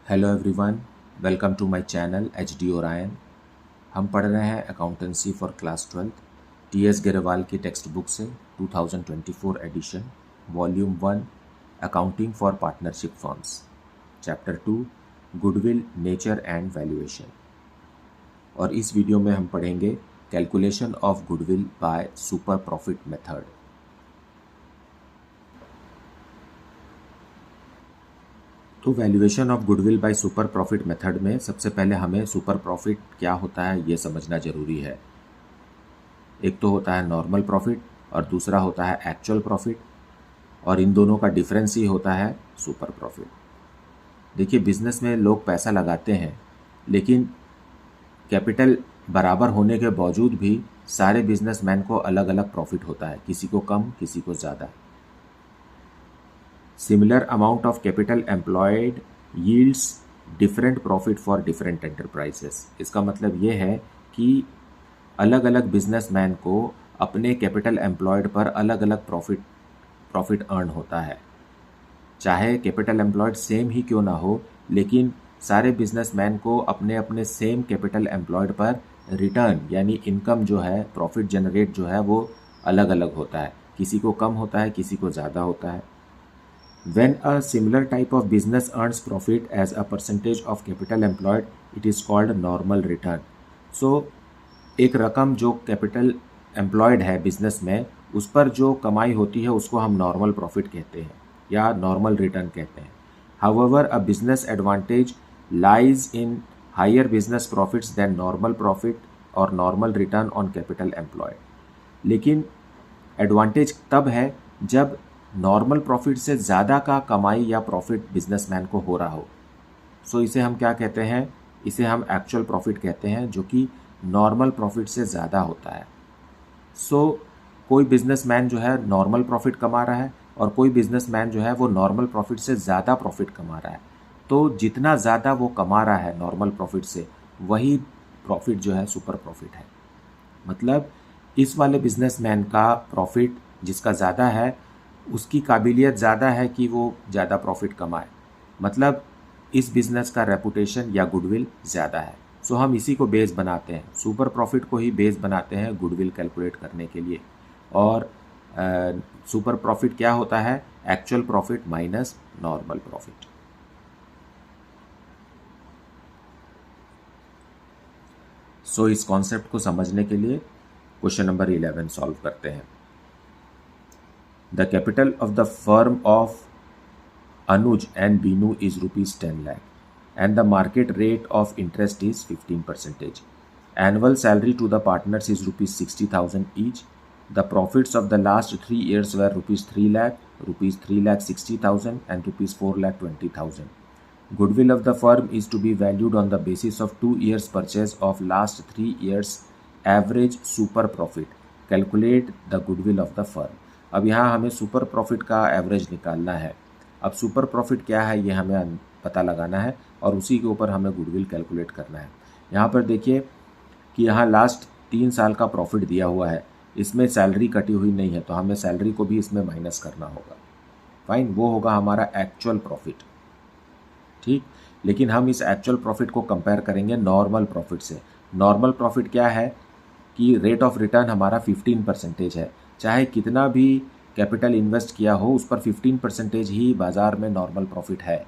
Hello everyone, welcome to my channel HD Orion. हम पढ़ रहे हैं accountancy for class 12 TS Grewal की टेक्स्ट बुक से 2024 edition volume 1 accounting for partnership firms, chapter 2 goodwill nature and valuation. और इस video में हम पढ़ेंगे calculation of goodwill by super profit method. तो valuation of goodwill by super profit method में सबसे पहले हमें सुपर प्रॉफिट क्या होता है ये समझना ज़रूरी है। एक तो होता है नॉर्मल प्रॉफिट और दूसरा होता है एक्चुअल प्रॉफिट, और इन दोनों का डिफरेंस ही होता है सुपर प्रॉफिट। देखिए, बिजनेस में लोग पैसा लगाते हैं, लेकिन कैपिटल बराबर होने के बावजूद भी सारे बिजनेसमैन को अलग अलग प्रॉफिट होता है, किसी को कम किसी को ज़्यादा। Similar amount of capital employed yields different profit for different enterprises। इसका मतलब ये है कि अलग अलग बिजनेसमैन को अपने कैपिटल एम्प्लॉयड पर अलग अलग प्रॉफिट अर्न होता है। चाहे कैपिटल एम्प्लॉयड सेम ही क्यों ना हो, लेकिन सारे बिजनेसमैन को अपने अपने सेम कैपिटल एम्प्लॉयड पर रिटर्न यानी इनकम जो है, प्रॉफिट जनरेट जो है वो अलग अलग होता है। किसी को कम होता है, किसी को ज़्यादा होता है। When a similar type of business earns profit as a percentage of capital employed, it is called normal return। So, एक रकम जो कैपिटल एम्प्लॉयड है बिजनेस में, उस पर जो कमाई होती है उसको हम नॉर्मल प्रॉफिट कहते हैं या नॉर्मल रिटर्न कहते हैं। However, a business advantage lies in higher business profits than normal profit और normal return on capital employed। लेकिन एडवांटेज तब है जब नॉर्मल प्रॉफिट से ज़्यादा का कमाई या प्रॉफिट बिजनेसमैन को हो रहा हो। सो इसे हम क्या कहते हैं? इसे हम एक्चुअल प्रॉफिट कहते हैं, जो कि नॉर्मल प्रॉफिट से ज़्यादा होता है। सो कोई बिजनेसमैन जो है नॉर्मल प्रॉफिट कमा रहा है और कोई बिजनेसमैन जो है वो नॉर्मल प्रॉफिट से ज़्यादा प्रॉफिट कमा रहा है। तो जितना ज़्यादा वो कमा रहा है नॉर्मल प्रॉफिट से, वही प्रॉफिट जो है सुपर प्रॉफिट है। मतलब इस वाले बिजनेसमैन का प्रॉफिट जिसका ज़्यादा है, उसकी काबिलियत ज़्यादा है कि वो ज़्यादा प्रॉफिट कमाए। मतलब इस बिज़नेस का रेपुटेशन या गुडविल ज़्यादा है। सो हम इसी को बेस बनाते हैं, सुपर प्रॉफिट को ही बेस बनाते हैं गुडविल कैलकुलेट करने के लिए। और सुपर प्रॉफिट क्या होता है? Actual profit minus normal profit. So इस कॉन्सेप्ट को समझने के लिए क्वेश्चन नंबर 11 सॉल्व करते हैं। The capital of the firm of Anuj and Binu is rupees 10 lakh and the market rate of interest is 15%. Annual salary to the partners is rupees 60,000 each. The profits of the last 3 years were rupees 3 lakh, rupees 3 lakh 60,000 and rupees 4 lakh 20,000. Goodwill of the firm is to be valued on the basis of 2 years purchase of last 3 years average super profit. Calculate the goodwill of the firm। अब यहाँ हमें super profit का average निकालना है। अब super profit क्या है ये हमें पता लगाना है और उसी के ऊपर हमें गुडविल कैलकुलेट करना है। यहाँ पर देखिए कि यहाँ लास्ट 3 साल का प्रॉफिट दिया हुआ है, इसमें सैलरी कटी हुई नहीं है, तो हमें सैलरी को भी इसमें माइनस करना होगा। फाइन, वो होगा हमारा एक्चुअल प्रॉफिट। ठीक, लेकिन हम इस एक्चुअल प्रॉफिट को कंपेयर करेंगे नॉर्मल प्रॉफिट से। नॉर्मल प्रॉफिट क्या है कि रेट ऑफ रिटर्न हमारा 15% है। चाहे कितना भी कैपिटल इन्वेस्ट किया हो, उस पर 15% ही बाज़ार में नॉर्मल प्रॉफिट है।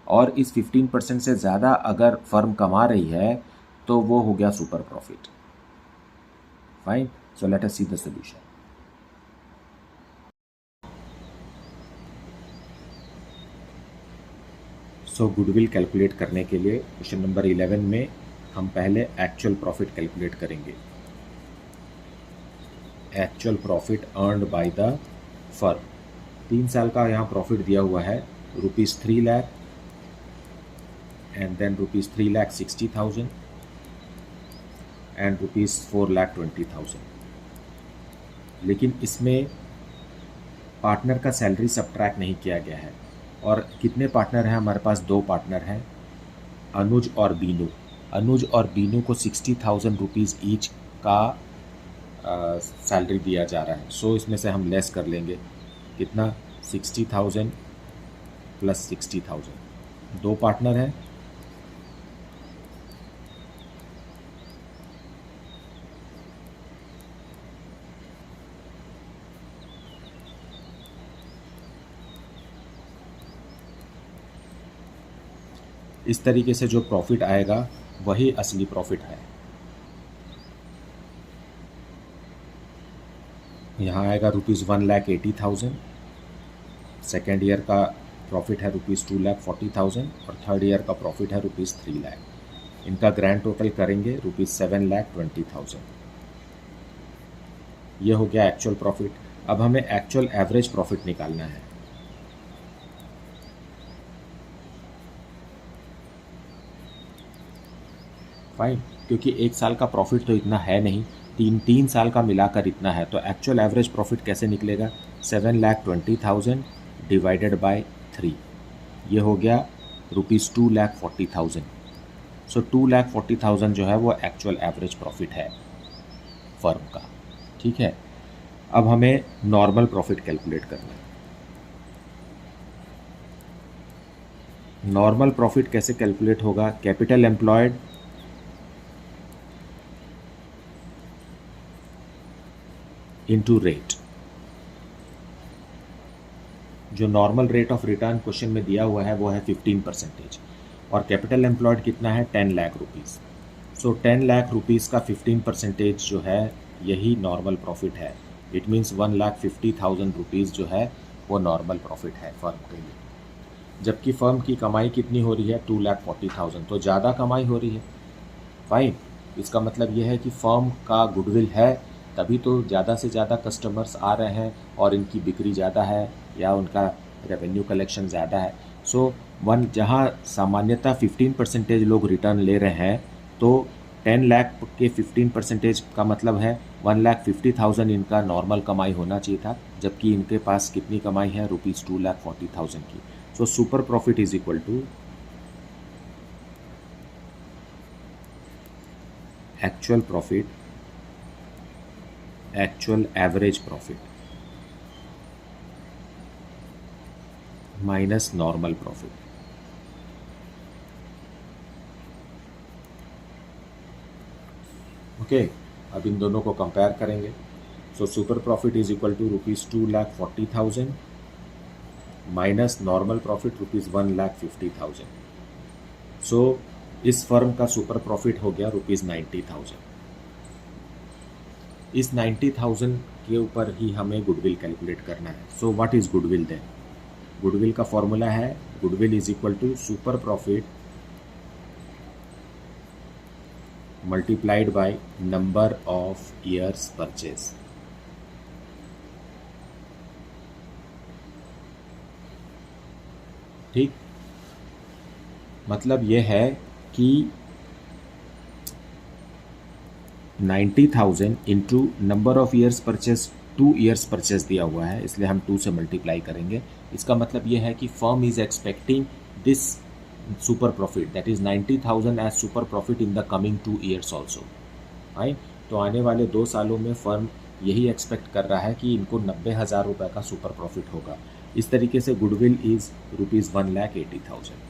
और इस 15% से ज़्यादा अगर फर्म कमा रही है तो वो हो गया super profit. Fine, so let us see the solution. So goodwill calculate करने के लिए क्वेश्चन नंबर 11 में हम पहले एक्चुअल प्रॉफिट कैलकुलेट करेंगे। Actual profit earned by the firm. 3 साल का यहाँ प्रॉफिट दिया हुआ है rupees 3 lakh and then rupees 3 lakh 60,000 and rupees 4 lakh 20,000। लेकिन इसमें पार्टनर का सैलरी सब्ट्रैक्ट नहीं किया गया है। और कितने पार्टनर हैं? हमारे पास 2 पार्टनर हैं, अनुज और बीनू। अनुज और बीनू को 60,000 रुपीज़ ईच का सैलरी दिया जा रहा है। सो इसमें से हम लेस कर लेंगे कितना? 60,000 प्लस 60,000। 2 पार्टनर हैं, इस तरीके से जो प्रॉफिट आएगा वही असली प्रॉफिट है। यहाँ आएगा ₹1,80,000, सेकेंड ईयर का प्रॉफिट है ₹2,40,000 और थर्ड ईयर का प्रॉफिट है ₹3,00,000। इनका ग्रैंड टोटल करेंगे ₹7,20,000। ये हो गया एक्चुअल प्रॉफिट। अब हमें एक्चुअल एवरेज प्रॉफिट निकालना है। फाइन, क्योंकि एक साल का प्रॉफिट तो इतना है नहीं, तीन साल का मिलाकर इतना है, तो एक्चुअल एवरेज प्रॉफिट कैसे निकलेगा? 7,20,000 डिवाइडेड बाय 3, ये हो गया ₹2,40,000। सो 2,40,000 जो है वो एक्चुअल एवरेज प्रॉफिट है फर्म का। ठीक है, अब हमें नॉर्मल प्रॉफिट कैलकुलेट करना है। नॉर्मल प्रॉफिट कैसे कैलकुलेट होगा? Capital employed into rate. जो normal rate of return question में दिया हुआ है वो है 15%, और कैपिटल एम्प्लॉयड कितना है? 10 लाख रुपीज़। सो 10 लाख रुपीज़ का 15% जो है यही नॉर्मल प्रॉफिट है। इट मीन्स 1,50,000 रुपीज़ जो है वो नॉर्मल प्रॉफिट है फर्म के लिए। जबकि फर्म की कमाई कितनी हो रही है? 2,40,000, तो ज़्यादा कमाई हो रही है। फाइन, इसका मतलब ये है कि फर्म का गुडविल है, तभी तो ज़्यादा से ज़्यादा कस्टमर्स आ रहे हैं और इनकी बिक्री ज़्यादा है या उनका रेवेन्यू कलेक्शन ज़्यादा है। सो जहाँ सामान्यतः 15% लोग रिटर्न ले रहे हैं, तो 10 लाख के 15% का मतलब है 1,50,000 इनका नॉर्मल कमाई होना चाहिए था, जबकि इनके पास कितनी कमाई है? ₹2,40,000 की। So super profit is equal to actual profit, actual average profit minus normal profit. Okay, अब इन दोनों को कंपेयर करेंगे। So super profit is equal to ₹2,40,000 minus normal profit ₹1,50,000। So इस फर्म का सुपर प्रॉफिट हो गया ₹90,000। इस 90,000 के ऊपर ही हमें गुडविल कैलकुलेट करना है। So what is goodwill then? Goodwill का फॉर्मूला है goodwill is equal to super profit multiplied by number of years purchase. ठीक, मतलब यह है कि 90,000 into number of years purchase, 2 years purchase दिया हुआ है, इसलिए हम 2 से मल्टीप्लाई करेंगे। इसका मतलब यह है कि firm is expecting this super profit, that is 90,000 as super profit in the coming 2 years also. Right, तो आने वाले 2 सालों में फर्म यही एक्सपेक्ट कर रहा है कि इनको 90,000 रुपये का सुपर प्रॉफिट होगा। इस तरीके से goodwill is ₹1,80,000।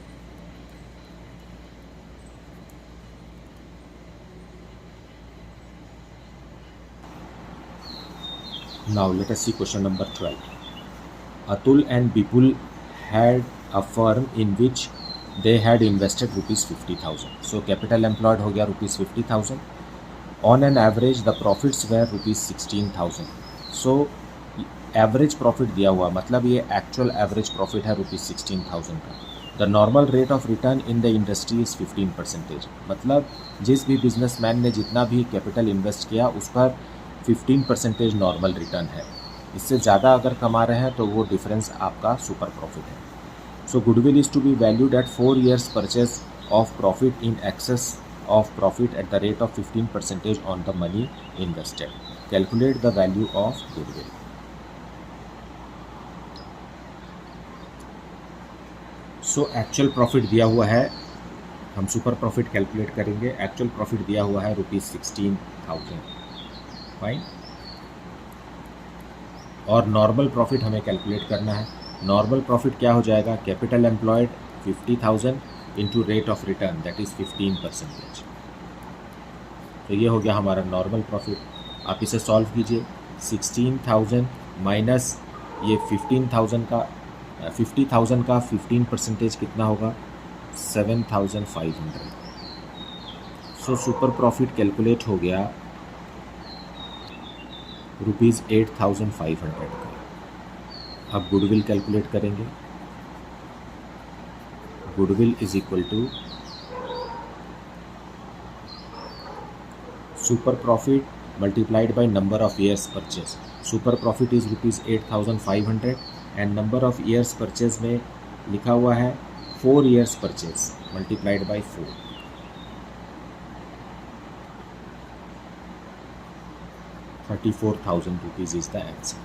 Now let us see question number 12. Atul and Bipul had a firm in which they had invested ₹50,000. So capital employed हो गया ₹50,000. On an average the profits were ₹16,000. So average profit दिया हुआ, मतलब ये actual average profit है ₹16,000 का। The normal rate of return in the industry is 15%, मतलब जिस भी बिजनेसमैन ने जितना भी कैपिटल इन्वेस्ट किया उस पर 15% नॉर्मल रिटर्न है। इससे ज़्यादा अगर कमा रहे हैं तो वो डिफरेंस आपका सुपर प्रॉफिट है। So goodwill is to be valued at 4 years purchase of profit in excess of profit at the rate of 15% on the money invested. Calculate the value of goodwill. So actual profit दिया हुआ है, हम super profit calculate करेंगे। Actual profit दिया हुआ है ₹16,000। Fine, और normal profit हमें कैलकुलेट करना है। नॉर्मल प्रॉफिट क्या हो जाएगा? Capital employed 50,000 into rate of return that is 15%। तो ये हो गया हमारा नॉर्मल प्रॉफिट। आप इसे सॉल्व कीजिए। 16,000 माइनस ये 15,000 का 50,000 का 15% कितना होगा? 7,500। सो सुपर प्रॉफिट कैलकुलेट हो गया ₹8,500 का। अब गुडविल कैलकुलेट करेंगे। Goodwill is equal to super profit multiplied by number of years purchase. Super profit is ₹8,500 and number of years purchase में लिखा हुआ है 4 years purchase multiplied by 4. 34,000 rupees is the answer.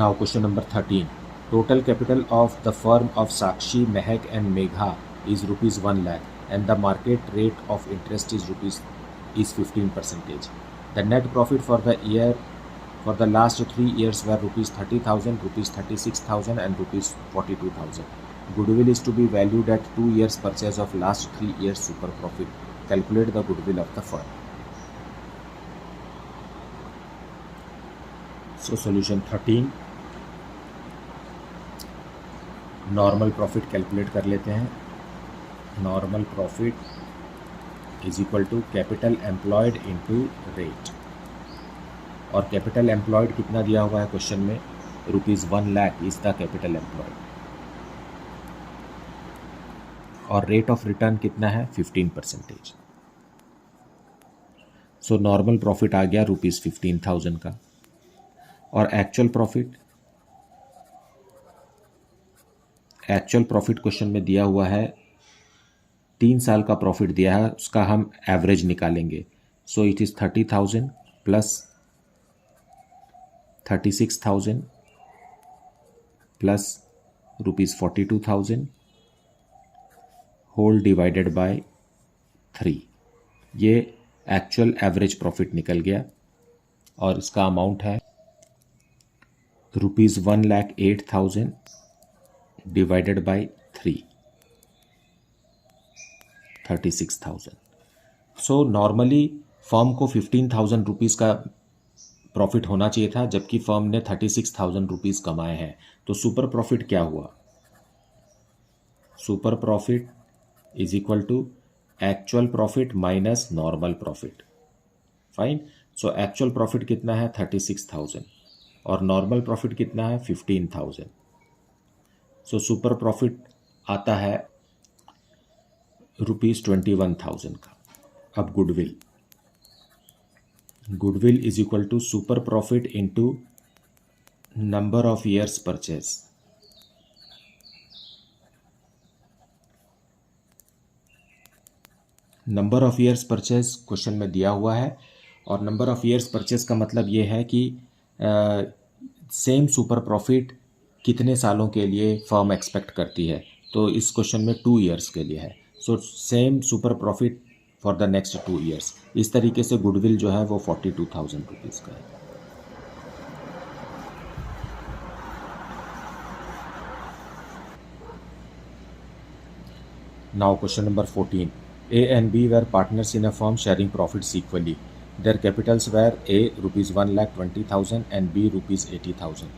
Now question number 13. Total capital of the firm of Sakshi, Mehak and Megha is ₹1 lakh and the market rate of interest is 15%. The net profit for the year for the last 3 years were ₹30,000, ₹36,000 and ₹42,000. Goodwill is to be valued at 2 years purchase of last 3 years super profit. Calculate the goodwill of the firm. So solution 13. Normal profit calculate कर लेते हैं। Normal profit is equal to capital employed into rate, और capital employed कितना दिया हुआ है question में? ₹1 lakh is the capital employed, और रेट ऑफ रिटर्न कितना है? 15%। सो नॉर्मल प्रॉफिट आ गया ₹15,000 का, और एक्चुअल प्रॉफिट क्वेश्चन में दिया हुआ है 3 साल का प्रॉफिट दिया है, उसका हम एवरेज निकालेंगे। So it is 30,000 plus 36,000 plus ₹42,000 whole divided by 3। ये एक्चुअल एवरेज प्रॉफिट निकल गया, और इसका अमाउंट है ₹1,08,000 divided by 3, 36,000। So normally firm को 15,000 रुपीज़ का प्रॉफिट होना चाहिए था, जबकि फर्म ने 36,000 रुपीज़ कमाए हैं। तो सुपर प्रॉफिट क्या हुआ? Super profit is equal to actual profit minus normal profit. Fine. So actual profit कितना है? 36,000, और नॉर्मल प्रॉफिट कितना है? 15,000। सो सुपर प्रॉफिट आता है ₹21,000 का। अब goodwill is equal to super profit into number of years purchase. Number of years purchase question में दिया हुआ है, और नंबर ऑफ ईयर्स परचेज का मतलब ये है कि सेम सुपर प्रॉफिट कितने सालों के लिए फर्म एक्सपेक्ट करती है। तो इस क्वेश्चन में 2 ईयर्स के लिए है। So same super profit for the next 2 years. इस तरीके से गुडविल जो है वो 42,000 रुपीज़ का है। Now question number 14. A and B were partners in a firm sharing profits equally. Their capitals were A ₹1,20,000 and B ₹80,000.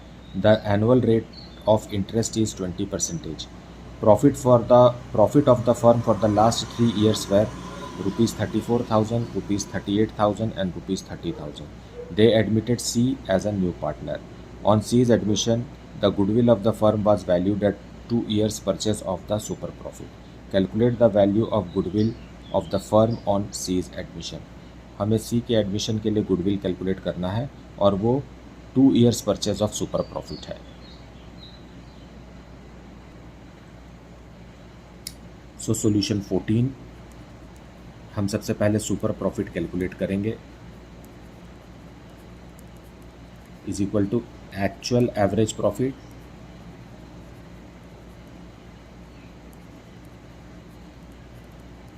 The annual rate of interest is 20%. Profit of the firm for the last 3 years were ₹34,000, ₹38,000 and ₹30,000. They admitted C as a new partner. On C's admission, the goodwill of the firm was valued at 2 years purchase of the super profit. Calculate the value of goodwill of the firm on C's admission. हमें C के admission के लिए goodwill calculate करना है, और वो 2 years purchase of super profit है। So solution 14, हम सबसे पहले सुपर प्रॉफिट कैलकुलेट करेंगे। Is equal to actual average profit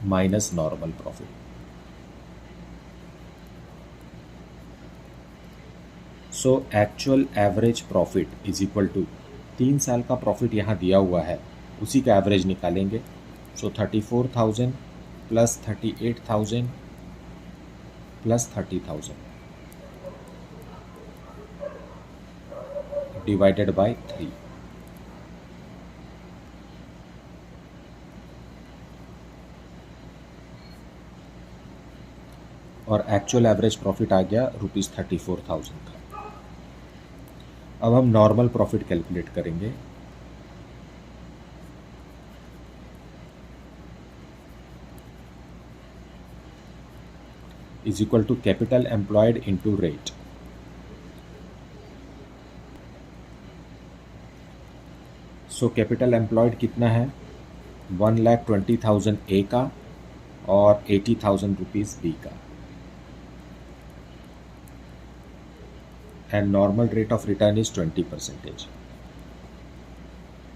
minus normal profit. So actual average profit is equal to 3 साल का प्रॉफिट यहाँ दिया हुआ है, उसी का एवरेज निकालेंगे। सो 34,000 प्लस 38,000 प्लस 30,000 डिवाइडेड बाय 3। और एक्चुअल एवरेज प्रॉफिट आ गया ₹34,000 का। अब हम नॉर्मल प्रॉफिट कैलकुलेट करेंगे। Is equal to capital employed into rate. So capital employed कितना है, 1,20,000 ए का और 80,000 रुपीज़ बी का। And normal rate of return is 20%।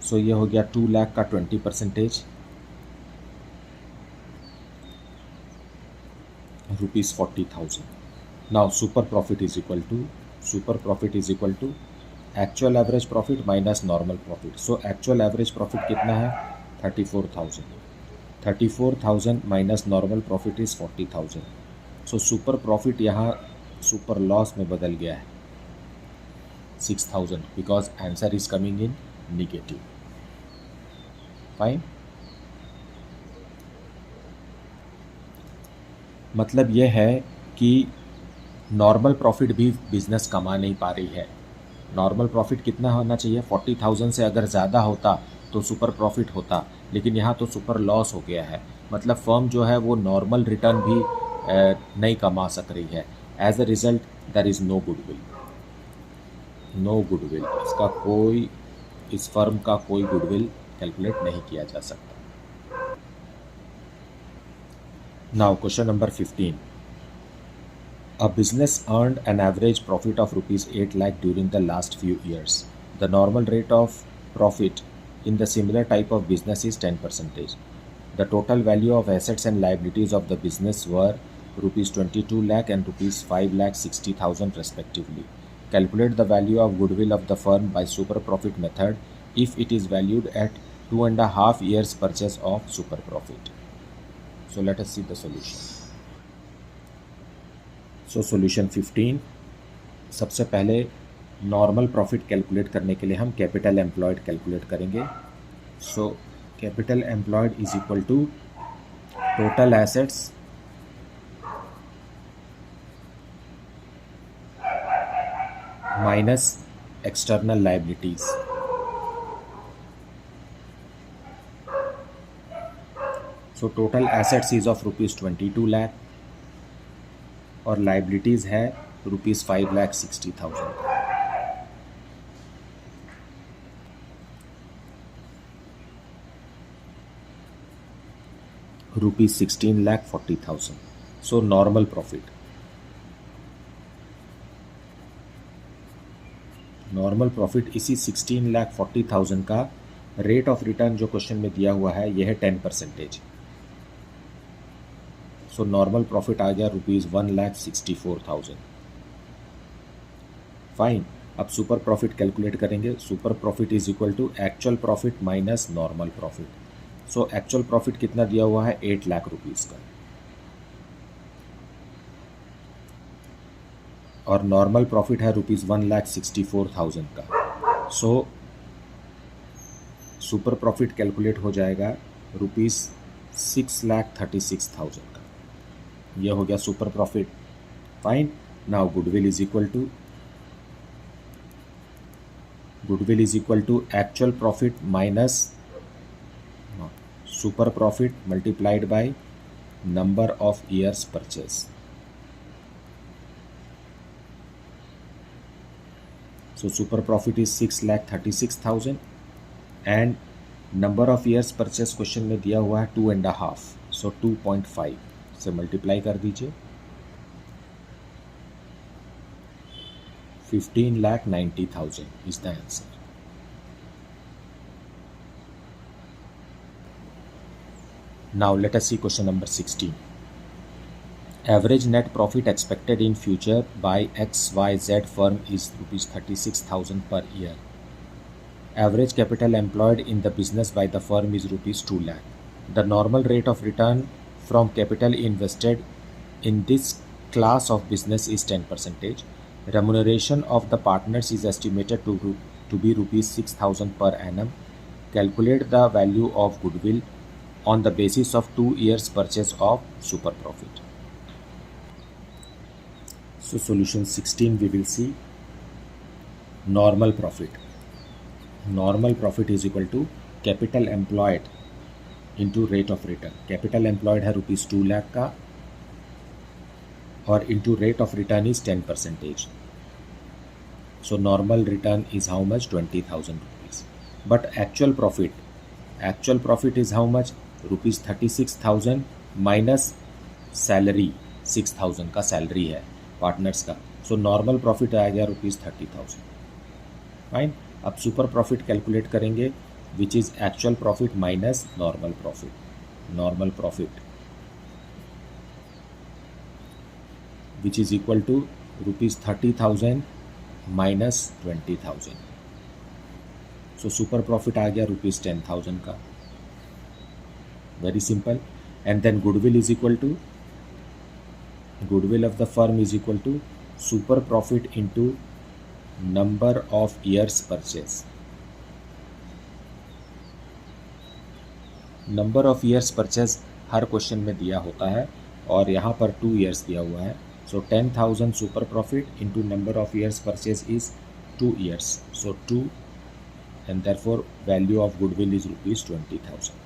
So ये हो गया 2 लाख का 20%, ₹40,000। Now super profit is equal to actual average profit minus normal profit. So actual average profit कितना है, 34,000 minus normal profit is 40,000। So super profit यहाँ super loss में बदल गया है 6,000 because answer is coming in negative. Fine, मतलब यह है कि नॉर्मल प्रॉफिट भी बिजनेस कमा नहीं पा रही है। नॉर्मल प्रॉफिट कितना होना चाहिए, 40,000 से अगर ज़्यादा होता तो सुपर प्रॉफिट होता, लेकिन यहाँ तो सुपर लॉस हो गया है। मतलब फर्म जो है वो नॉर्मल रिटर्न भी नहीं कमा सक रही है। As a result there is no goodwill. इसका कोई, इस फर्म का कोई गुडविल कैलकुलेट नहीं किया जा सकता। Now question number 15। A business earned an average profit of rupees 8 lakh during the last few years. The normal rate of profit in the similar type of business is 10%. The total value of assets and liabilities of the business were rupees 22 lakh and rupees 5 lakh 60,000 respectively. Calculate the value of goodwill of the firm by super profit method if it is valued at 2.5 years purchase of super profit. So let us see the solution. So solution 15। सबसे पहले normal profit calculate करने के लिए हम capital employed calculate करेंगे। So capital employed is equal to total assets minus external liabilities. So total assets is of ₹22 lakh और liabilities है ₹5,60,000। ₹16,40,000। So normal profit इसी 16,40,000 का रेट ऑफ रिटर्न जो क्वेश्चन में दिया हुआ है यह है 10%। सो नॉर्मल प्रॉफिट आ गया ₹1,64,000। फाइन, अब सुपर प्रॉफिट कैलकुलेट करेंगे। Super profit is equal to actual profit minus normal profit. So actual profit कितना दिया हुआ है, 8 लाख रुपीज़ का, और नॉर्मल प्रॉफिट है ₹1,64,000 का। सो सुपर प्रॉफिट कैलकुलेट हो जाएगा ₹6,36,000 का। यह हो गया super profit. Fine, now goodwill is equal to actual profit minus super profit multiplied by number of years purchase. So super profit is 6,36,000 and number of years purchase question में दिया हुआ है 2.5। सो 2.5 से मल्टीप्लाई कर दीजिए। 15,90,000 is the answer. Now let us see question number 16। Average net profit expected in future by XYZ firm is rupees 36,000 per year. Average capital employed in the business by the firm is rupees 2 lakh. The normal rate of return from capital invested in this class of business is 10%. Remuneration of the partners is estimated to be rupees 6,000 per annum. Calculate the value of goodwill on the basis of 2 years purchase of super profit. So solution 16 we will see normal profit. Normal profit is equal to capital employed into rate of return. Capital employed है rupees 2 lakh का और into rate of return is 10%. So normal return is how much? 20,000 rupees. But actual profit is how much? Rupees 36,000 minus salary 6,000 का salary है partners का. So normal profit आ गया rupees 30,000. Fine. अब super profit calculate करेंगे which is actual profit minus normal profit. Normal profit which is equal to rupees 30,000 minus 20,000. So super profit आ गया rupees 10,000 का. Very simple. And then goodwill is equal to goodwill of the firm is equal to super profit into number of years purchase. Number of years purchase her question में दिया होता है और यहाँ पर 2 years दिया हुआ है. So 10,000 super profit into number of years purchase is 2 years. So 2 and therefore value of goodwill is rupees 20,000.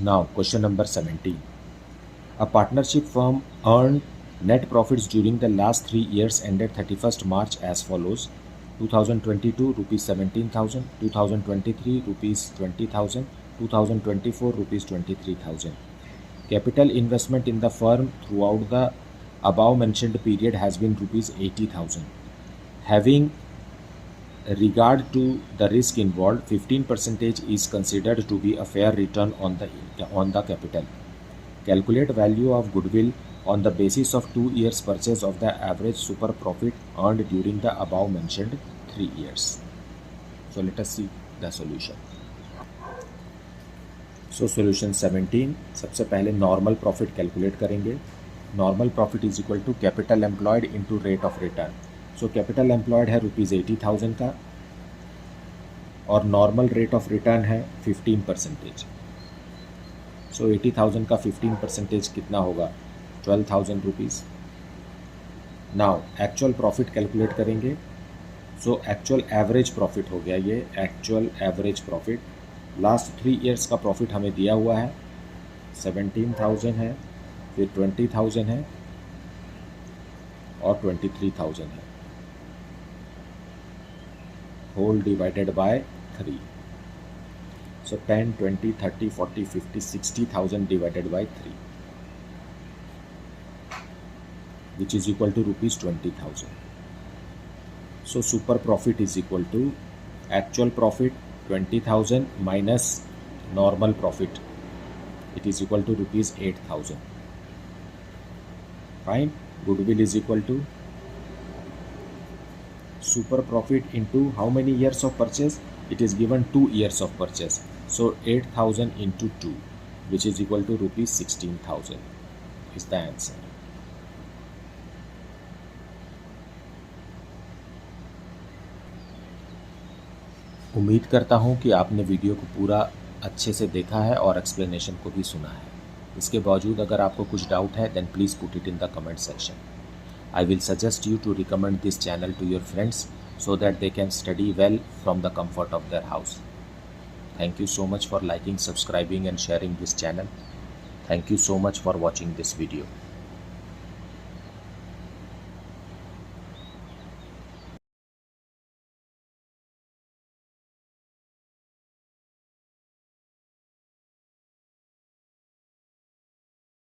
Now question number 17. A partnership firm earned net profits during the last 3 years ended 31st March as follows. 2022 rupees 17,000, 2023 rupees 20,000, 2024 rupees 23,000. Capital investment in the firm throughout the above mentioned period has been rupees 80,000. Having regard to the risk involved, 15% is considered to be a fair return on the capital. Calculate value of goodwill on the basis of 2 years purchase of the average super profit earned during the above mentioned 3 years. So let us see the solution. So solution 17. सबसे पहले normal profit calculate करेंगे. Normal profit is equal to capital employed into rate of return. So capital employed है rupees 80,000 का और normal rate of return है 15%. सो 80,000 का 15% कितना होगा? 12,000 rupees. Now actual profit calculate करेंगे. सो एक्चुअल एवरेज प्रॉफिट हो गया ये. Actual average profit last 3 years का प्रॉफिट हमें दिया हुआ है. 17,000 है, फिर 20,000 है और 23,000 है. Whole divided by 3. So 10, 20, 30, 40, 50, 60,000 divided by 3, which is equal to rupees 20,000. So super profit is equal to actual profit 20,000 minus normal profit. It is equal to rupees 8,000. Fine. Goodwill is equal to super profit into how many years of purchase? It is given 2 years of purchase. So 8,000 into 2, which is equal to rupees 16,000 is the answer. उम्मीद करता हूँ कि आपने video को पूरा अच्छे से देखा है और एक्सप्लेनेशन को भी सुना है. इसके बावजूद अगर आपको कुछ डाउट है then please put it in the comment section. I will suggest you to recommend this channel to your friends so that they can study well from the comfort of their house. Thank you so much for liking, subscribing and sharing this channel. Thank you so much for watching this video.